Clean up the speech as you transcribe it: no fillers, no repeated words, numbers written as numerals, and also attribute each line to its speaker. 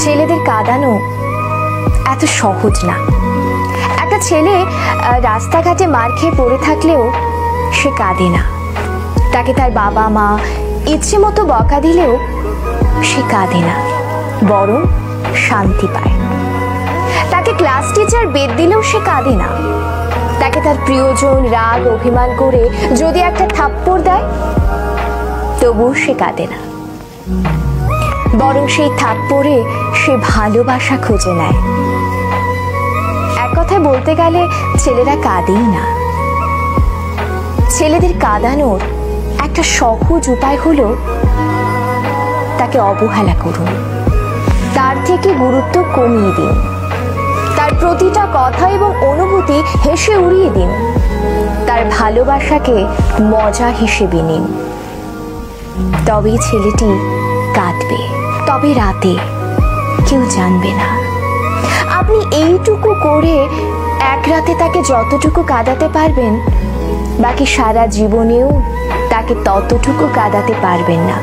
Speaker 1: ছেলেদের কাঁদানো এত সহজ না। একটা ছেলে রাস্তাঘাটে মার খেয়ে পড়ে থাকলেও সে কাঁদে না। তাকে তার বাবা মা ইচ্ছে মতো বকা দিলেও সে কাঁদে না, বরং শান্তি পায়। তাকে ক্লাস টিচার বেদ দিলেও সে কাঁদে না। তাকে তার প্রিয়জন রাগ অভিমান করে যদি একটা থাপ্পড় দেয় তবুও সে কাঁদে না, বরং সেই থাপ্পড়ে সে ভালোবাসা খুঁজে নেয়। এক কথায় বলতে গেলে ছেলেরা কাঁদেই না। ছেলেদের কাঁদানোর একটা সহজ উপায় হলো তাকে অবহেলা করুন, তার থেকে গুরুত্ব কমিয়ে দিন, তার প্রতিটা কথা এবং অনুভূতি হেসে উড়িয়ে দিন, তার ভালোবাসাকে মজা হিসেবে নিন। তবেই ছেলেটি কাঁদবে, তবে রাতে কেউ জানবে না। আপনি এইটুকু করে এক রাতে তাকে যতটুকু কাঁদাতে পারবেন, বাকি সারা জীবনেও তাকে ততটুকু কাঁদাতে পারবেন না।